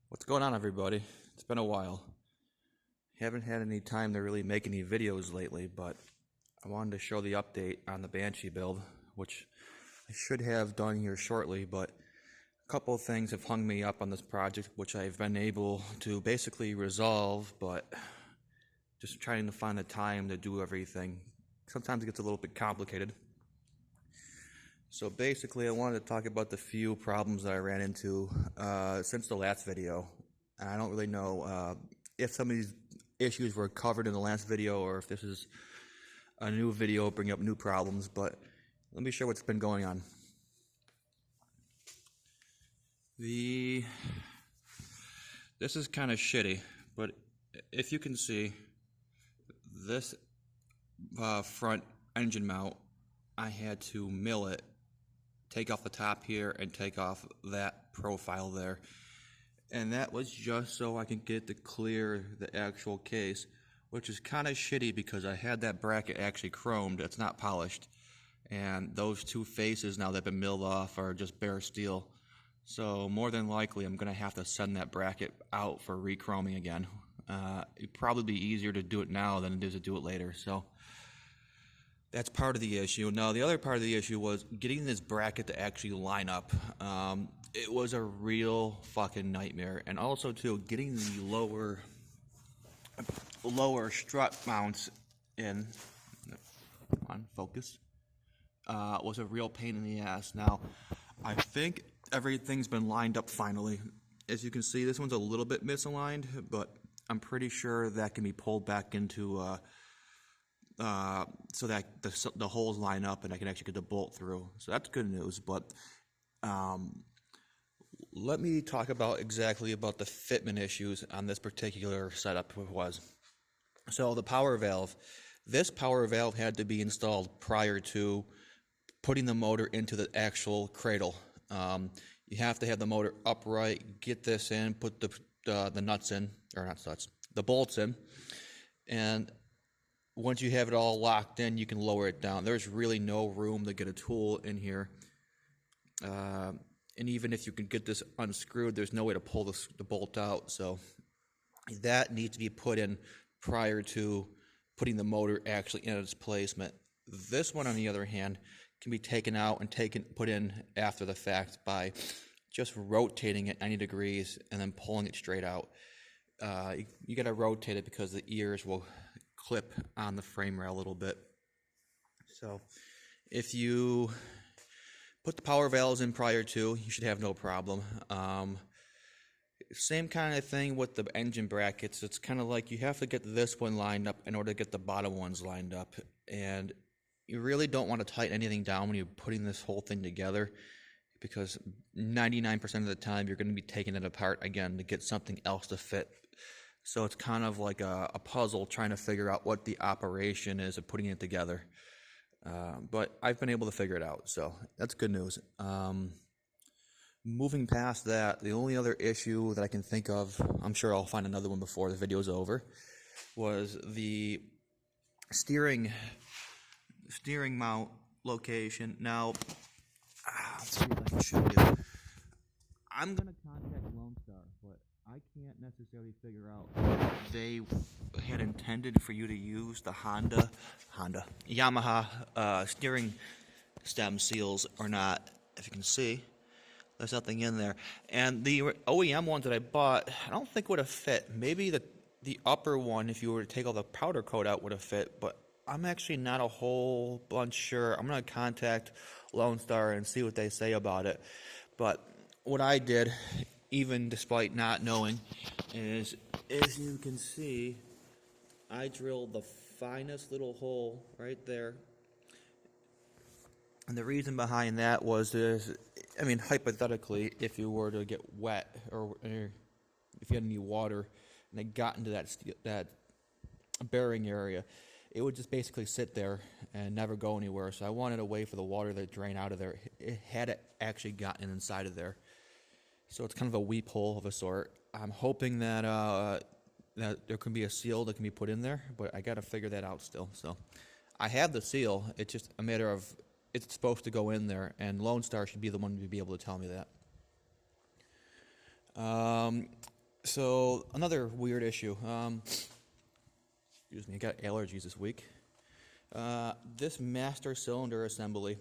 What's going on, everybody? It's been a while. Haven't had any time to really make any videos lately, but I wanted to show the update on the Banshee build, which I should have done here shortly, but a couple of things have hung me up on this project, which I've been able to basically resolve, but just trying to find the time to do everything. Sometimes it gets a little bit complicated. So basically, I wanted to talk about the few problems that I ran into since the last video. And I don't really know if some of these issues were covered in the last video or if this is a new video bringing up new problems, but let me show what's been going on. This is kind of shitty, but if you can see, this front engine mount, I had to mill it, take off the top here and take off that profile there, and that was just so I can get to clear the actual case, which is kind of shitty because I had that bracket actually chromed. It's not polished, and those two faces now that have been milled off are just bare steel, so more than likely I'm gonna have to send that bracket out for re-chroming again. It'd probably be easier to do it now than it is to do it later, so that's part of the issue. Now, the other part of the issue was getting this bracket to actually line up. It was a real fucking nightmare. And also, too, getting the lower strut mounts in, come on, focus, was a real pain in the ass. Now, I think everything's been lined up finally. As you can see, this one's a little bit misaligned, but I'm pretty sure that can be pulled back into so that the holes line up and I can actually get the bolt through. So that's good news, but let me talk about exactly about the fitment issues on this particular setup was. So the power valve, this power valve had to be installed prior to putting the motor into the actual cradle. You have to have the motor upright, get this in, put the nuts in, or not nuts, the bolts in, and once you have it all locked in, you can lower it down. There's really no room to get a tool in here. And even if you can get this unscrewed, there's no way to pull the bolt out. So that needs to be put in prior to putting the motor actually in its placement. This one, on the other hand, can be taken out and put in after the fact by just rotating it 90 degrees and then pulling it straight out. You got to rotate it because the ears will clip on the frame rail a little bit. So if you put the power valves in prior to, you should have no problem. Same kind of thing with the engine brackets. It's kind of like you have to get this one lined up in order to get the bottom ones lined up, and you really don't want to tighten anything down when you're putting this whole thing together, because 99% of the time you're going to be taking it apart again to get something else to fit. So it's kind of like a puzzle trying to figure out what the operation is of putting it together. But I've been able to figure it out, so that's good news. Moving past that, the only other issue that I can think of, I'm sure I'll find another one before the video's over, was the steering mount location. Now, let's see if I can show you. I'm going to contact Lonestar, but I can't necessarily figure out if they had intended for you to use the Yamaha steering stem seals or not. If you can see, there's nothing in there. And the OEM ones that I bought, I don't think would have fit. Maybe the upper one, if you were to take all the powder coat out, would have fit, but I'm actually not a whole bunch sure. I'm going to contact Lonestar and see what they say about it. But what I did, even despite not knowing, is, as you can see, I drilled the finest little hole right there. And the reason behind that was, I mean, hypothetically, if you were to get wet or if you had any water and it got into that bearing area, it would just basically sit there and never go anywhere. So I wanted a way for the water to drain out of there. It had actually gotten inside of there. So it's kind of a weep hole of a sort. I'm hoping that that there can be a seal that can be put in there, but I got to figure that out still. So I have the seal. It's just a matter of it's supposed to go in there, and Lonestar should be the one to be able to tell me that. so another weird issue. Excuse me, I got allergies this week. This master cylinder assembly.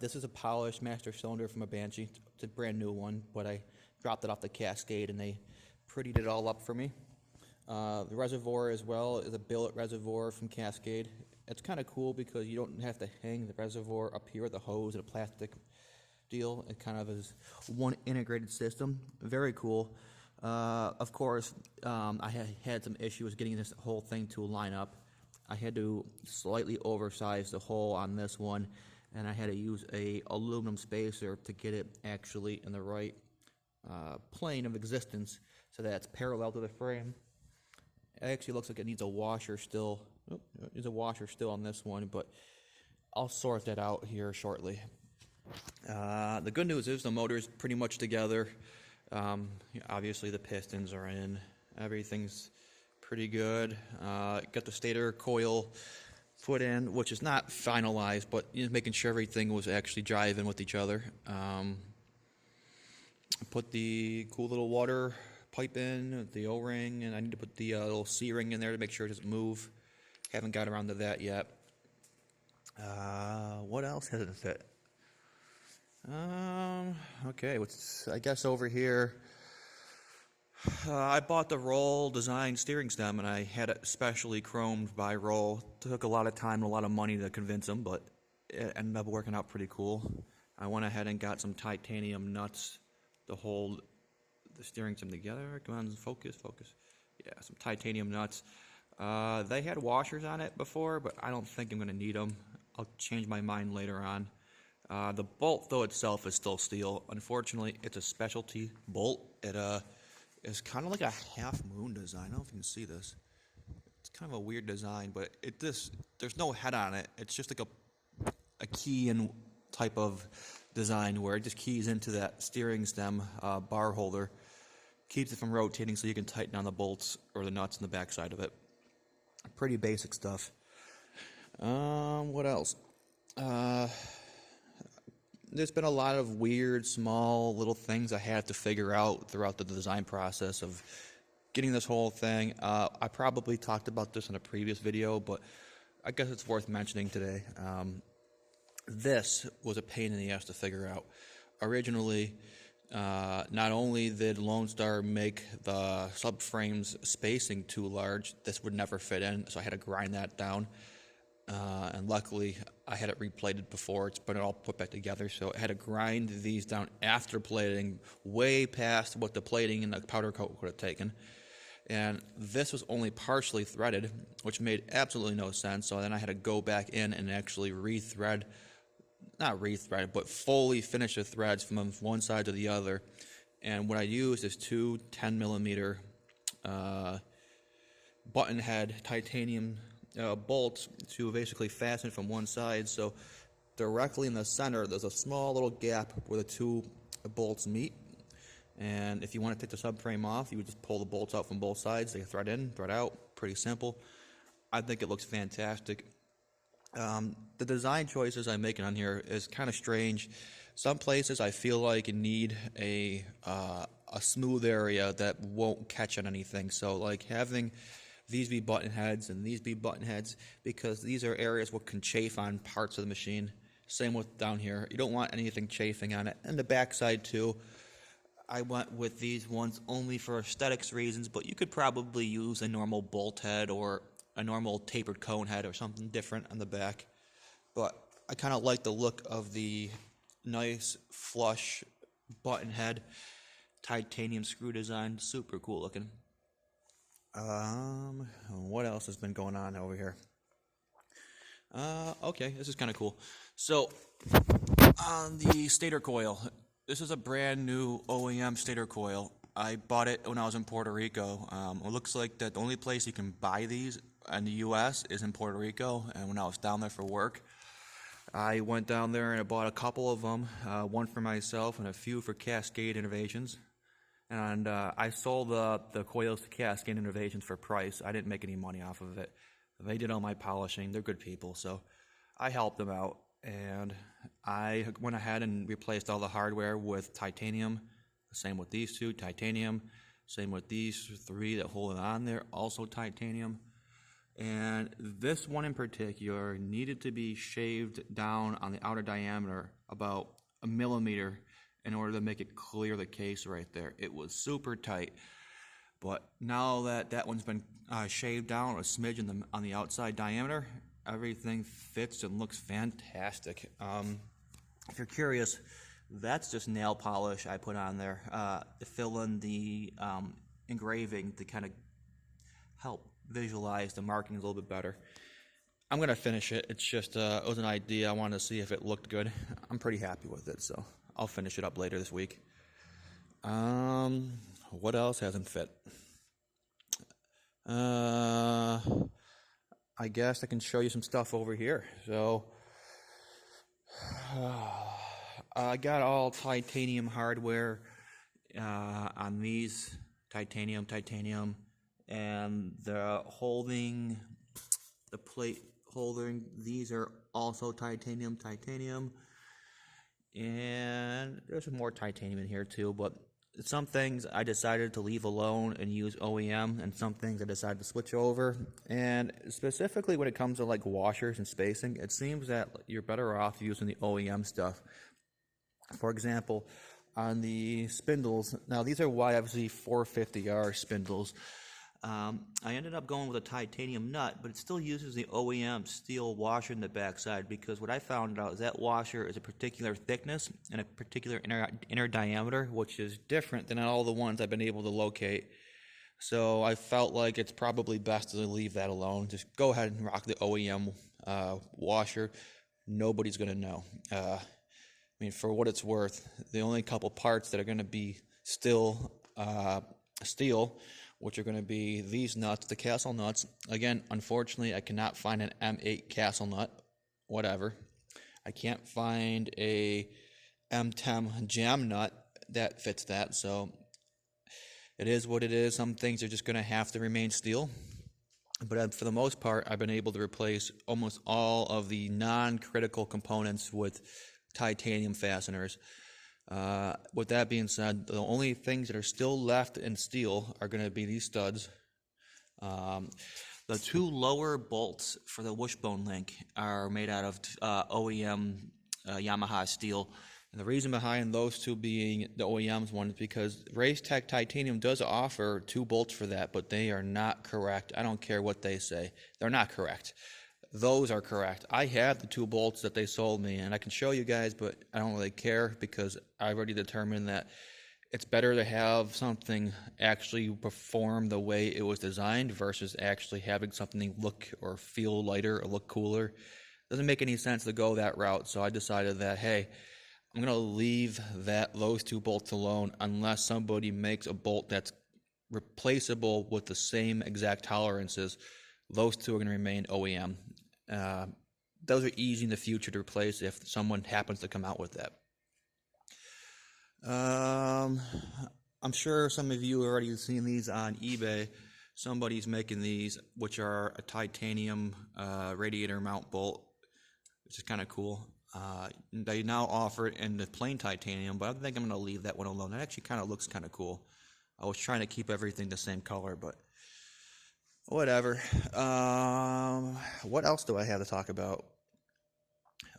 This is a polished master cylinder from a Banshee. It's a brand new one, but I dropped it off the Cascade and they prettied it all up for me. The reservoir as well is a billet reservoir from Cascade. It's kind of cool because you don't have to hang the reservoir up here with the hose and a plastic deal. It kind of is one integrated system. Very cool. Of course, I had some issues getting this whole thing to line up. I had to slightly oversize the hole on this one, and I had to use a aluminum spacer to get it actually in the right plane of existence so that it's parallel to the frame. It actually looks like it needs a washer still. Oh, there's a washer still on this one, but I'll sort that out here shortly. The good news is the motor's pretty much together. Obviously the pistons are in. Everything's pretty good. Got the stator coil put in, which is not finalized, but making sure everything was actually jiving with each other. Put the cool little water pipe in, the O-ring, and I need to put the little C-ring in there to make sure it doesn't move. Haven't got around to that yet. What else hasn't fit? Okay, I guess over here, I bought the Roll design steering stem, and I had it specially chromed by Roll. Took a lot of time and a lot of money to convince them, but it ended up working out pretty cool. I went ahead and got some titanium nuts to hold the steering stem together. Come on, focus. Yeah, some titanium nuts. They had washers on it before, but I don't think I'm going to need them. I'll change my mind later on. The bolt, though, itself is still steel. Unfortunately, it's a specialty bolt. It is kind of like a half-moon design. I don't know if you can see this. It's kind of a weird design, but there's no head on it. It's just like a key-in type of design where it just keys into that steering stem bar holder. Keeps it from rotating so you can tighten on the bolts or the nuts in the backside of it. Pretty basic stuff. What else? There's been a lot of weird, small, little things I had to figure out throughout the design process of getting this whole thing. I probably talked about this in a previous video, but I guess it's worth mentioning today. This was a pain in the ass to figure out. Originally, not only did Lonestar make the subframe's spacing too large, this would never fit in, so I had to grind that down. And luckily, I had it replated before. It's been all put back together, so I had to grind these down after plating, way past what the plating and the powder coat would have taken. And this was only partially threaded, which made absolutely no sense, so then I had to go back in and actually but fully finish the threads from one side to the other. And what I used is two 10mm button head titanium bolts to basically fasten from one side. So directly in the center, there's a small little gap where the two bolts meet. And if you want to take the subframe off, you would just pull the bolts out from both sides. They thread in, thread out. Pretty simple. I think it looks fantastic. The design choices I'm making on here is kind of strange. Some places I feel like you need a smooth area that won't catch on anything. So like having these be button heads and these be button heads, because these are areas what can chafe on parts of the machine. Same with down here. You don't want anything chafing on it. And the backside too. I went with these ones only for aesthetics reasons, but you could probably use a normal bolt head or a normal tapered cone head or something different on the back. But I kind of like the look of the nice flush button head titanium screw design. Super cool looking. What else has been going on over here? Okay, this is kind of cool. So, on the stator coil, this is a brand new OEM stator coil. I bought it when I was in Puerto Rico. It looks like that the only place you can buy these in the U.S. is in Puerto Rico, and when I was down there for work, I went down there and I bought a couple of them, one for myself and a few for Cascade Innovations. And I sold the coils to Cascade Innovations for price. I didn't make any money off of it. They did all my polishing. They're good people, so I helped them out. And I went ahead and replaced all the hardware with titanium. Same with these two, titanium. Same with these 3 that hold it on there, also titanium. And this one in particular needed to be shaved down on the outer diameter about a millimeter in order to make it clear the case right there. It was super tight. But now that that one's been shaved down a smidge on the outside diameter, everything fits and looks fantastic. If you're curious, that's just nail polish I put on there to fill in the engraving to kind of help visualize the markings a little bit better. I'm going to finish it. It's just, it was an idea. I wanted to see if it looked good. I'm pretty happy with it, so I'll finish it up later this week. What else hasn't fit? I guess I can show you some stuff over here. So, I got all titanium hardware on these. Titanium. And the plate holding, these are also titanium. And there's some more titanium in here too, but some things I decided to leave alone and use OEM, and some things I decided to switch over. And specifically when it comes to like washers and spacing, it seems that you're better off using the OEM stuff. For example, on the spindles, now these are YFZ 450R spindles. I ended up going with a titanium nut, but it still uses the OEM steel washer in the backside, because what I found out is that washer is a particular thickness and a particular inner diameter, which is different than all the ones I've been able to locate. So I felt like it's probably best to leave that alone. Just go ahead and rock the OEM washer. Nobody's going to know. I mean, for what it's worth, the only couple parts that are going to be still steel, which are going to be these nuts, the castle nuts. Again, unfortunately, I cannot find an M8 castle nut, whatever. I can't find a M10 jam nut that fits that, so it is what it is. Some things are just going to have to remain steel. But for the most part, I've been able to replace almost all of the non-critical components with titanium fasteners. With that being said, the only things that are still left in steel are going to be these studs. The 2 lower bolts for the wishbone link are made out of OEM Yamaha steel. And the reason behind those 2 being the OEM's one is because Racetech Titanium does offer 2 bolts for that, but they are not correct. I don't care what they say. They're not correct. Those are correct. I have the 2 bolts that they sold me, and I can show you guys, but I don't really care because I already determined that it's better to have something actually perform the way it was designed versus actually having something look or feel lighter or look cooler. It doesn't make any sense to go that route, so I decided that, hey, I'm going to leave those 2 bolts alone unless somebody makes a bolt that's replaceable with the same exact tolerances. Those 2 are going to remain OEM. Those are easy in the future to replace if someone happens to come out with that. I'm sure some of you have already seen these on eBay. Somebody's making these, which are a titanium radiator mount bolt, which is kind of cool. They now offer it in the plain titanium, but I think I'm going to leave that one alone. It actually kind of looks kind of cool. I was trying to keep everything the same color, but whatever. What else do I have to talk about?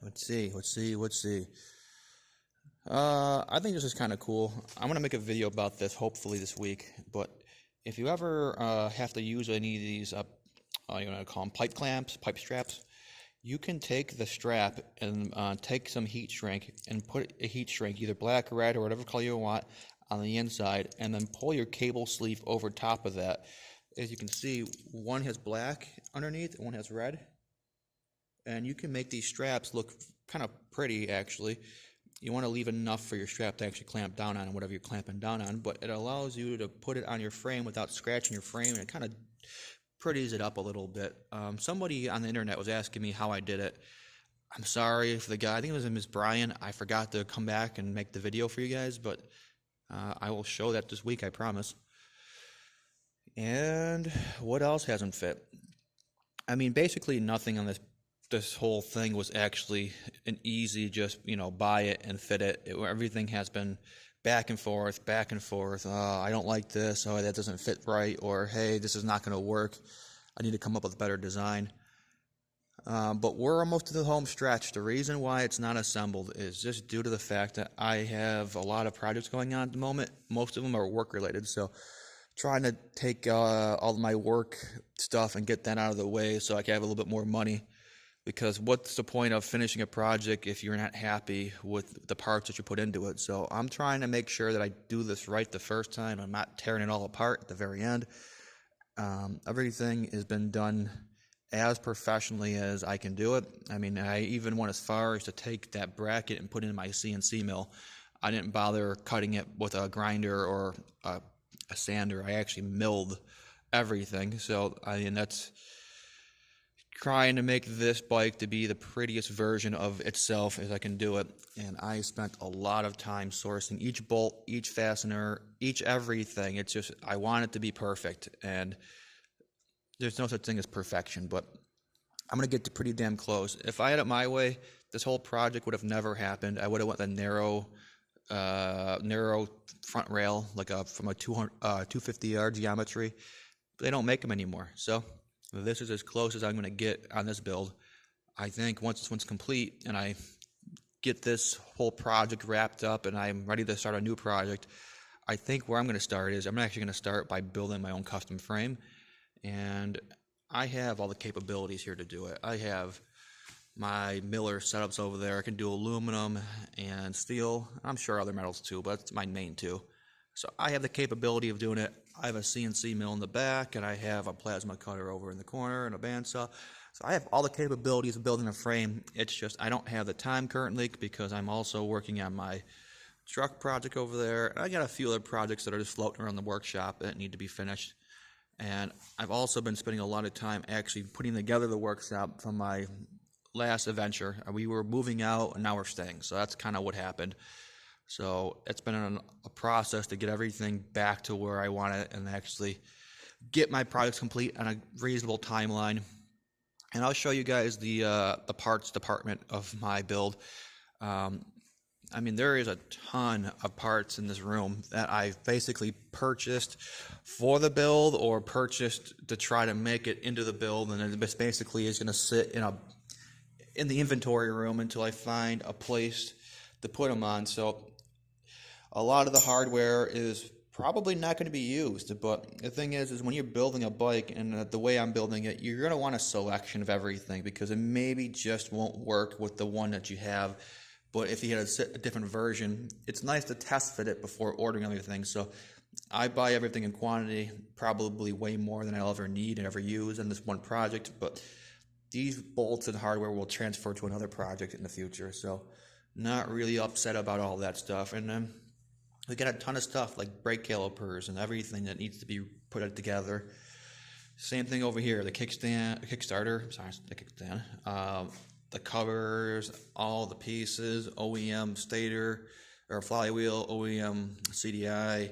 Let's see. I think this is kind of cool. I'm going to make a video about this hopefully this week, but if you ever have to use any of these, you want to call them pipe clamps, pipe straps, you can take the strap and take some heat shrink and put a heat shrink, either black, red, or whatever color you want, on the inside, and then pull your cable sleeve over top of that. As you can see, one has black underneath and one has red. And you can make these straps look kind of pretty, actually. You want to leave enough for your strap to actually clamp down on whatever you're clamping down on, but it allows you to put it on your frame without scratching your frame, and it kind of pretties it up a little bit. Somebody on the internet was asking me how I did it. I'm sorry if the guy, I think it was Ms. Brian, I forgot to come back and make the video for you guys, but I will show that this week, I promise. And what else hasn't fit? I mean, basically nothing on this whole thing was actually an easy, just, buy it and fit it. Everything has been back and forth, back and forth. I don't like this. Oh, that doesn't fit right. Or, hey, this is not going to work. I need to come up with a better design. But we're almost to the home stretch. The reason why it's not assembled is just due to the fact that I have a lot of projects going on at the moment. Most of them are work-related, so trying to take all of my work stuff and get that out of the way so I can have a little bit more money. Because what's the point of finishing a project if you're not happy with the parts that you put into it? So I'm trying to make sure that I do this right the first time. I'm not tearing it all apart at the very end. Everything has been done as professionally as I can do it. I mean, I even went as far as to take that bracket and put it in my CNC mill. I didn't bother cutting it with a grinder or a sander. I actually milled everything. So, I mean, that's trying to make this bike to be the prettiest version of itself as I can do it. And I spent a lot of time sourcing each bolt, each fastener, each everything. It's just, I want it to be perfect. And there's no such thing as perfection, but I'm going to get pretty damn close. If I had it my way, this whole project would have never happened. I would have went the narrow front rail, like from a 250R geometry. But they don't make them anymore. So this is as close as I'm going to get on this build. I think once this one's complete and I get this whole project wrapped up and I'm ready to start a new project, I think where I'm going to start is I'm actually going to start by building my own custom frame. And I have all the capabilities here to do it. I have my Miller setups over there. I can do aluminum and steel. I'm sure other metals too, but it's my main two. So I have the capability of doing it. I have a CNC mill in the back, and I have a plasma cutter over in the corner and a bandsaw. So I have all the capabilities of building a frame. It's just I don't have the time currently because I'm also working on my truck project over there. And I got a few other projects that are just floating around the workshop that need to be finished. And I've also been spending a lot of time actually putting together the workshop from my last adventure. We were moving out, and now we're staying. So that's kind of what happened. So it's been a process to get everything back to where I want it and actually get my projects complete on a reasonable timeline. And I'll show you guys the parts department of my build. I mean, there is a ton of parts in this room that I've basically purchased for the build or purchased to try to make it into the build, and it basically is going to sit in the inventory room until I find a place to put them on. So a lot of the hardware is probably not going to be used, but the thing is when you're building a bike, and the way I'm building it, you're going to want a selection of everything because it maybe just won't work with the one that you have. But if you had a different version, it's nice to test fit it before ordering everything. So I buy everything in quantity, probably way more than I'll ever need and ever use in this one project. But these bolts and hardware will transfer to another project in the future. So not really upset about all that stuff. And we got a ton of stuff like brake calipers and everything that needs to be put together. Same thing over here, the kickstand, the covers, all the pieces, OEM stator or flywheel, OEM CDI,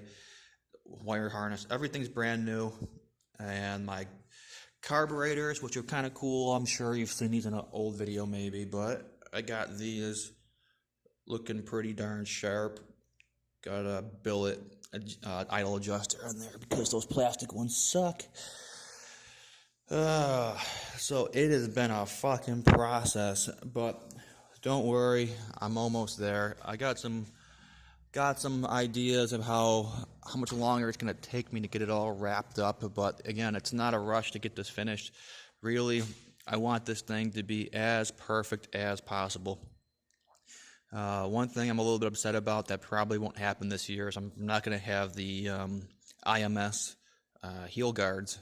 wire harness, everything's brand new. And my carburetors, which are kind of cool. I'm sure you've seen these in an old video maybe, but I got these looking pretty darn sharp. Got a billet idle adjuster in there because those plastic ones suck. So it has been a fucking process, but don't worry, I'm almost there. I got some ideas of how much longer it's going to take me to get it all wrapped up, but again, it's not a rush to get this finished. Really, I want this thing to be as perfect as possible. One thing I'm a little bit upset about that probably won't happen this year is I'm not going to have the IMS heel guards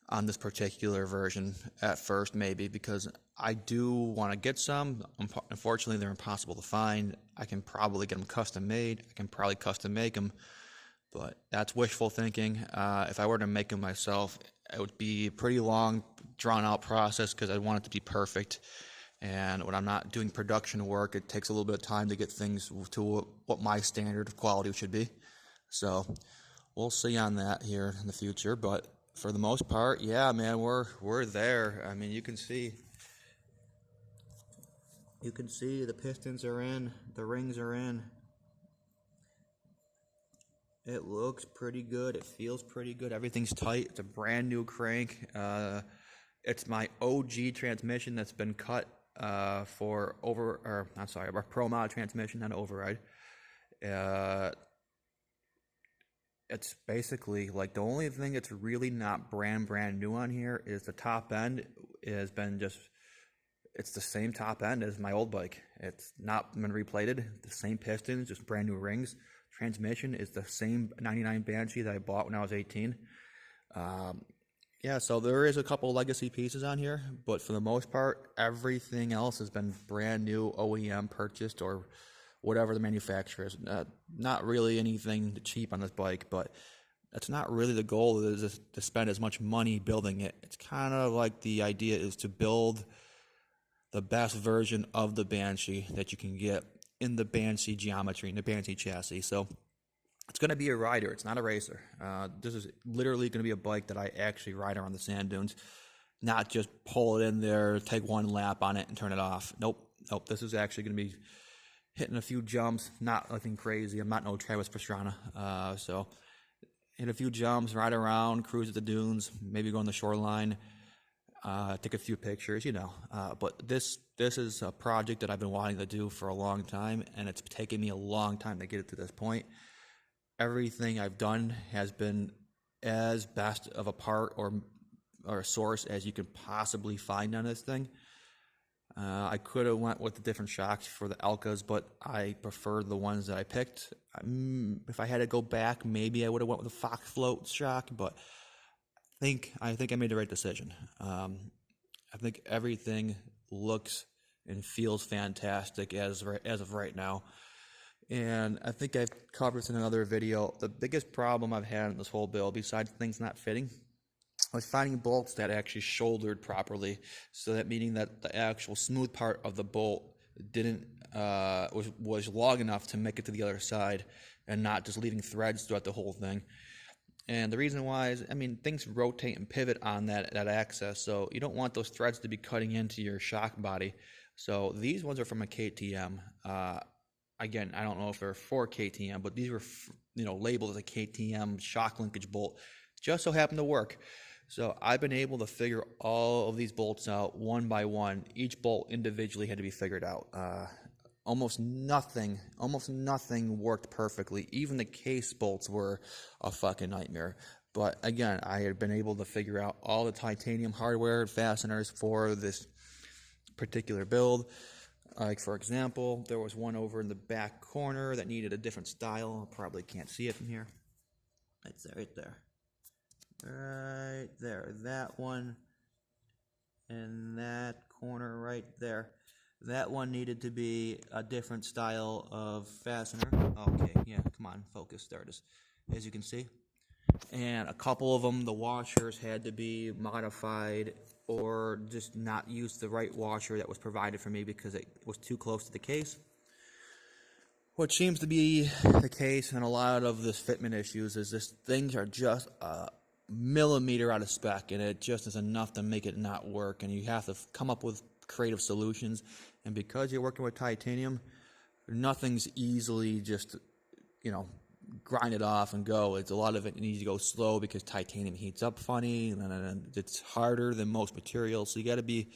on this particular version at first, maybe, because I do want to get some. Unfortunately, they're impossible to find. I can probably get them custom made. I can probably custom make them, but that's wishful thinking. If I were to make them myself, it would be a pretty long, drawn-out process because I want it to be perfect. And when I'm not doing production work, it takes a little bit of time to get things to what my standard of quality should be. So we'll see on that here in the future, but for the most part, yeah, man, we're there. I mean, you can see the pistons are in, the rings are in. It looks pretty good. It feels pretty good. Everything's tight. It's a brand new crank. It's my OG transmission that's been cut a Pro Mod transmission, not an override. It's basically like the only thing that's really not brand new on here is the top end has been it's the same top end as my old bike. It's not been replated. The same pistons, just brand new rings. Transmission is the same 99 Banshee that I bought when I was 18. Yeah, so there is a couple legacy pieces on here, but for the most part, everything else has been brand new, OEM purchased, or whatever the manufacturer is. Not really anything cheap on this bike, but that's not really the goal, is to spend as much money building it. It's kind of like the idea is to build the best version of the Banshee that you can get in the Banshee geometry, in the Banshee chassis. So it's going to be a rider. It's not a racer. This is literally going to be a bike that I actually ride around the sand dunes, not just pull it in there, take one lap on it, and turn it off. Nope. This is actually going to be hitting a few jumps, not nothing crazy. I'm not no Travis Pastrana. So hit a few jumps, ride around, cruise at the dunes, maybe go on the shoreline, take a few pictures, But this is a project that I've been wanting to do for a long time, and it's taken me a long time to get it to this point. Everything I've done has been as best of a part or a source as you could possibly find on this thing. I could have went with the different shocks for the Elkas, but I preferred the ones that I picked. If I had to go back, maybe I would have went with the Fox Float shock, but I think I made the right decision. I think everything looks and feels fantastic as of right now. And I think I've covered this in another video. The biggest problem I've had in this whole build, besides things not fitting, was finding bolts that actually shouldered properly. So that meaning that the actual smooth part of the bolt was long enough to make it to the other side, and not just leaving threads throughout the whole thing. And the reason why is, things rotate and pivot on that axis, so you don't want those threads to be cutting into your shock body. So these ones are from a KTM. Again, I don't know if they're for KTM, but these were, labeled as a KTM shock linkage bolt. Just so happened to work. So I've been able to figure all of these bolts out one by one. Each bolt individually had to be figured out. Almost nothing worked perfectly. Even the case bolts were a fucking nightmare. But again, I had been able to figure out all the titanium hardware and fasteners for this particular build. Like, for example, there was one over in the back corner that needed a different style. Probably can't see it from here. It's there, right there. Right there. That one. And that corner right there. That one needed to be a different style of fastener. Okay, yeah, come on, focus. There it is. As you can see. And a couple of them, the washers had to be modified or just not use the right washer that was provided for me because it was too close to the case. What seems to be the case in a lot of this fitment issues is things are just a millimeter out of spec, and it just is enough to make it not work, and you have to come up with creative solutions. And because you're working with titanium, nothing's easily just, grind it off and go. It's a lot of it needs to go slow because titanium heats up funny, and it's harder than most materials. So you got to be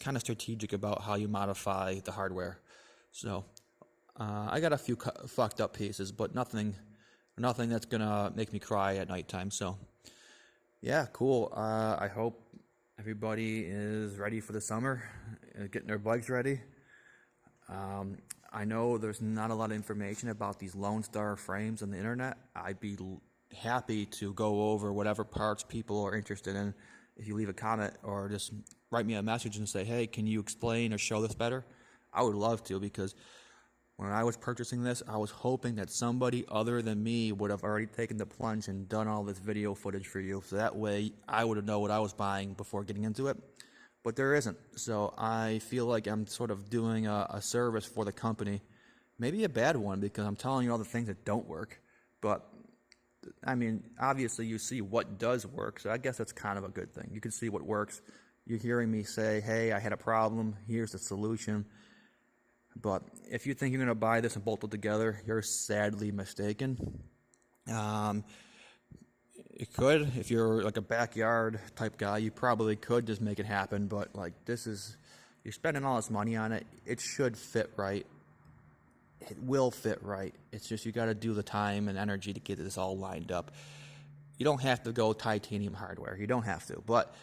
kind of strategic about how you modify the hardware. So I got a few fucked up pieces, but nothing that's gonna make me cry at nighttime. So yeah, cool. I hope everybody is ready for the summer, getting their bikes ready. I know there's not a lot of information about these Lonestar frames on the internet. I'd be happy to go over whatever parts people are interested in. If you leave a comment or just write me a message and say, hey, can you explain or show this better? I would love to, because when I was purchasing this, I was hoping that somebody other than me would have already taken the plunge and done all this video footage for you. So that way I would have known what I was buying before getting into it. But there isn't. So I feel like I'm sort of doing a service for the company. Maybe a bad one, because I'm telling you all the things that don't work. But, obviously you see what does work, so I guess that's kind of a good thing. You can see what works. You're hearing me say, hey, I had a problem, here's the solution. But if you think you're going to buy this and bolt it together, you're sadly mistaken. It could, if you're like a backyard type guy, you probably could just make it happen, but like you're spending all this money on it, it should fit right. It will fit right. It's just you got to do the time and energy to get this all lined up. You don't have to go titanium hardware. You don't have to, but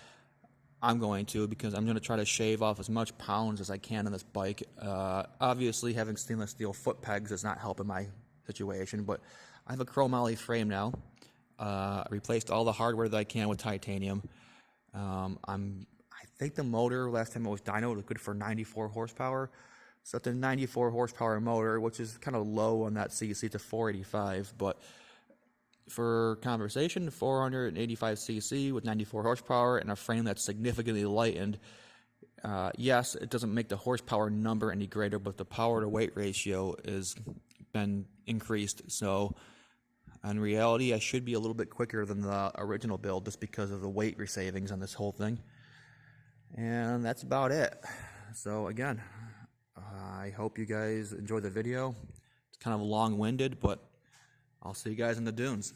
I'm going to, because I'm going to try to shave off as much pounds as I can on this bike. Obviously, having stainless steel foot pegs is not helping my situation, but I have a chromoly frame now. I replaced all the hardware that I can with titanium. I think the motor, last time it was dyno, was good for 94 horsepower. So it's a 94 horsepower motor, which is kind of low on that CC to 485, but for conversation, 485 cc with 94 horsepower and a frame that's significantly lightened. Yes, it doesn't make the horsepower number any greater, but the power to weight ratio has been increased. So in reality, I should be a little bit quicker than the original build just because of the weight savings on this whole thing. And that's about it. So again, I hope you guys enjoy the video. It's kind of long-winded, but I'll see you guys in the dunes.